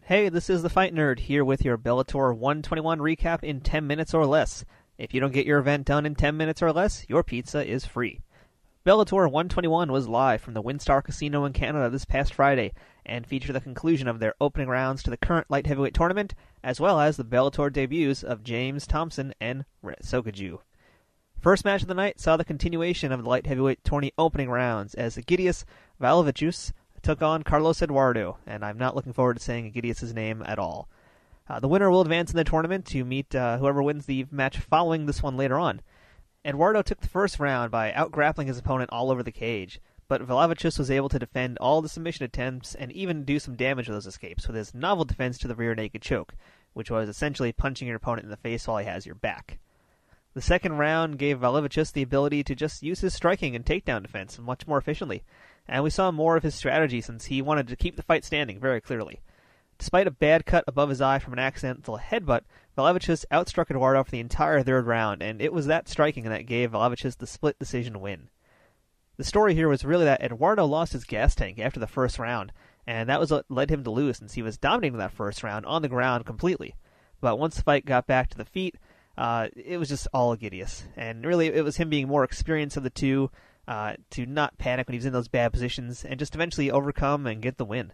Hey, this is the Fight Nerd here with your Bellator 121 recap in 10 minutes or less. If you don't get your event done in 10 minutes or less, your pizza is free. Bellator 121 was live from the WinStar Casino in Canada this past Friday and featured the conclusion of their opening rounds to the current light heavyweight tournament, as well as the Bellator debuts of James Thompson and Sokodjou. First match of the night saw the continuation of the light heavyweight tourney opening rounds as Egidius Valovicius took on Carlos Eduardo, and I'm not looking forward to saying Egidius' name at all. The winner will advance in the tournament to meet whoever wins the match following this one later on. Eduardo took the first round by out-grappling his opponent all over the cage, but Valovicius was able to defend all the submission attempts and even do some damage with those escapes with his novel defense to the rear naked choke, which was essentially punching your opponent in the face while he has your back. The second round gave Valovicius the ability to just use his striking and takedown defense much more efficiently, and we saw more of his strategy since he wanted to keep the fight standing very clearly. Despite a bad cut above his eye from an accidental headbutt, Valovicius outstruck Eduardo for the entire third round, and it was that striking that gave Valovicius the split decision win. The story here was really that Eduardo lost his gas tank after the first round, and that was what led him to lose since he was dominating that first round on the ground completely. But once the fight got back to the feet, it was just all Egidius, and really it was him being more experienced of the two, to not panic when he was in those bad positions and just eventually overcome and get the win.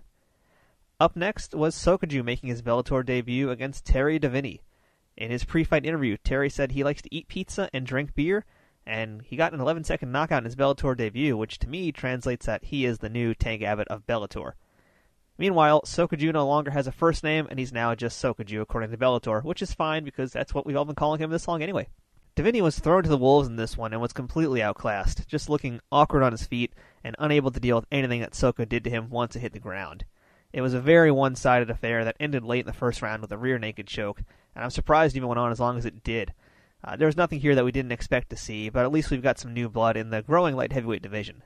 Up next was Sokodjou making his Bellator debut against Terry Davini. In his pre-fight interview, Terry said he likes to eat pizza and drink beer, and he got an 11-second knockout in his Bellator debut, which to me translates that he is the new Tank Abbott of Bellator. Meanwhile, Sokodjou no longer has a first name, and he's now just Sokodjou according to Bellator, which is fine because that's what we've all been calling him this long anyway. Davini was thrown to the wolves in this one and was completely outclassed, just looking awkward on his feet and unable to deal with anything that Soko did to him once it hit the ground. It was a very one-sided affair that ended late in the first round with a rear naked choke, and I'm surprised it even went on as long as it did. There was nothing here that we didn't expect to see, but at least we've got some new blood in the growing light heavyweight division.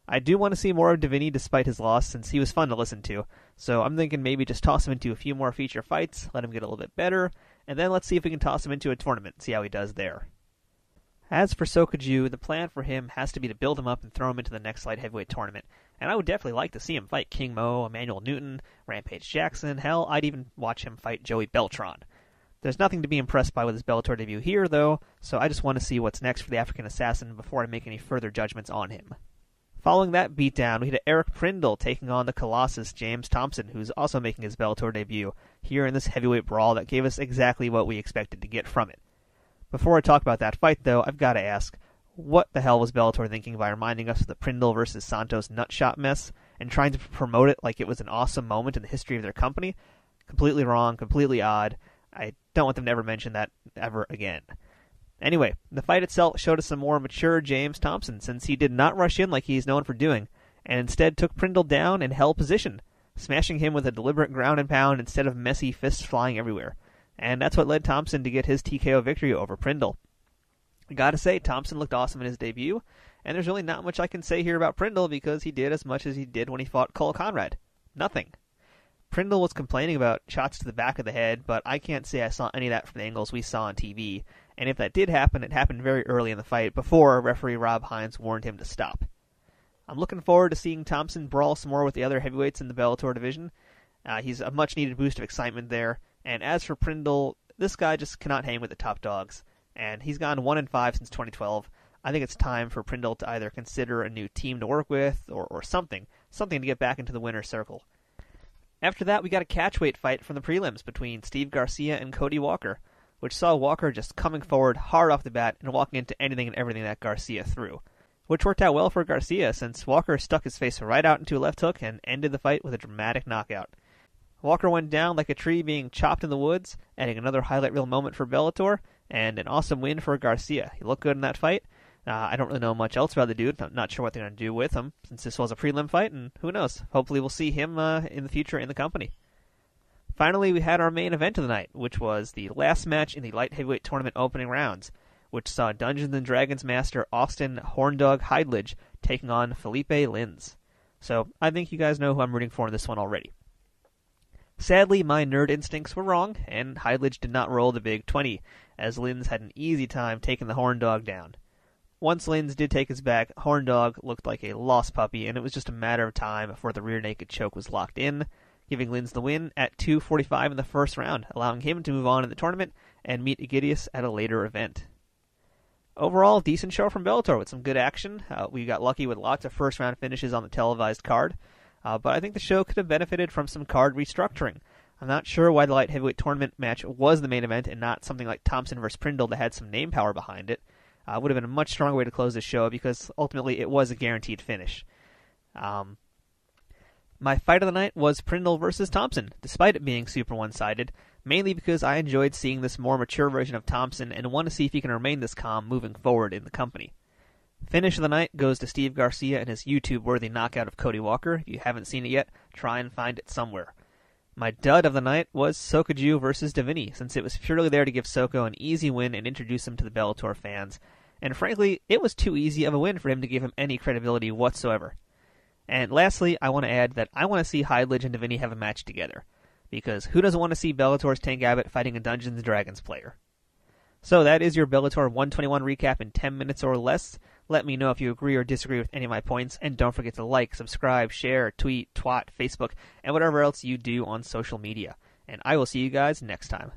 I do want to see more of Davini despite his loss, since he was fun to listen to, so I'm thinking maybe just toss him into a few more feature fights, let him get a little bit better, and then let's see if we can toss him into a tournament and see how he does there. As for Sokodjou, the plan for him has to be to build him up and throw him into the next light heavyweight tournament, and I would definitely like to see him fight King Mo, Emmanuel Newton, Rampage Jackson, hell, I'd even watch him fight Joey Beltran. There's nothing to be impressed by with his Bellator debut here, though, so I just want to see what's next for the African Assassin before I make any further judgments on him. Following that beatdown, we had Eric Prindle taking on the Colossus James Thompson, who's also making his Bellator debut here in this heavyweight brawl that gave us exactly what we expected to get from it. Before I talk about that fight, though, I've got to ask, what the hell was Bellator thinking by reminding us of the Prindle versus Santos nutshot mess and trying to promote it like it was an awesome moment in the history of their company? Completely wrong, completely odd. I don't want them to ever mention that ever again. Anyway, the fight itself showed us a more mature James Thompson, since he did not rush in like he's known for doing, and instead took Prindle down and held position, smashing him with a deliberate ground and pound instead of messy fists flying everywhere. And that's what led Thompson to get his TKO victory over Prindle. I gotta say, Thompson looked awesome in his debut, and there's really not much I can say here about Prindle because he did as much as he did when he fought Cole Conrad. Nothing. Prindle was complaining about shots to the back of the head, but I can't say I saw any of that from the angles we saw on TV, and if that did happen, it happened very early in the fight before referee Rob Hines warned him to stop. I'm looking forward to seeing Thompson brawl some more with the other heavyweights in the Bellator division. He's a much-needed boost of excitement there. And as for Prindle, this guy just cannot hang with the top dogs, and he's gone 1-5 since 2012. I think it's time for Prindle to either consider a new team to work with or something to get back into the winner's circle. After that, we got a catchweight fight from the prelims between Steve Garcia and Cody Walker, which saw Walker just coming forward hard off the bat and walking into anything and everything that Garcia threw, which worked out well for Garcia since Walker stuck his face right out into a left hook and ended the fight with a dramatic knockout. Walker went down like a tree being chopped in the woods, adding another highlight reel moment for Bellator, and an awesome win for Garcia. He looked good in that fight. I don't really know much else about the dude. I'm not sure what they're going to do with him, since this was a prelim fight, and who knows. Hopefully we'll see him in the future in the company. Finally, we had our main event of the night, which was the last match in the light heavyweight tournament opening rounds, which saw Dungeons & Dragons master Austin Horndog Heidlich taking on Felipe Lins. So I think you guys know who I'm rooting for in this one already. Sadly, my nerd instincts were wrong, and Heidlich did not roll the big 20, as Lins had an easy time taking the Horndog down. Once Lins did take his back, Horndog looked like a lost puppy, and it was just a matter of time before the rear naked choke was locked in, giving Lins the win at 2:45 in the first round, allowing him to move on in the tournament and meet Aegidius at a later event. Overall, decent show from Bellator with some good action. We got lucky with lots of first-round finishes on the televised card, but I think the show could have benefited from some card restructuring. I'm not sure why the light heavyweight tournament match was the main event and not something like Thompson vs. Prindle that had some name power behind it. Would have been a much stronger way to close the show because ultimately it was a guaranteed finish. My fight of the night was Prindle versus Thompson, despite it being super one-sided, mainly because I enjoyed seeing this more mature version of Thompson and want to see if he can remain this calm moving forward in the company. Finish of the night goes to Steve Garcia and his YouTube-worthy knockout of Cody Walker. If you haven't seen it yet, try and find it somewhere. My dud of the night was Sokodjou versus Davini, since it was purely there to give Soko an easy win and introduce him to the Bellator fans. And frankly, it was too easy of a win for him to give him any credibility whatsoever. And lastly, I want to add that I want to see Heidlich and Davini have a match together, because who doesn't want to see Bellator's Tank Abbott fighting a Dungeons & Dragons player? So that is your Bellator 121 recap in 10 minutes or less. Let me know if you agree or disagree with any of my points, and don't forget to like, subscribe, share, tweet, twat, Facebook, and whatever else you do on social media. And I will see you guys next time.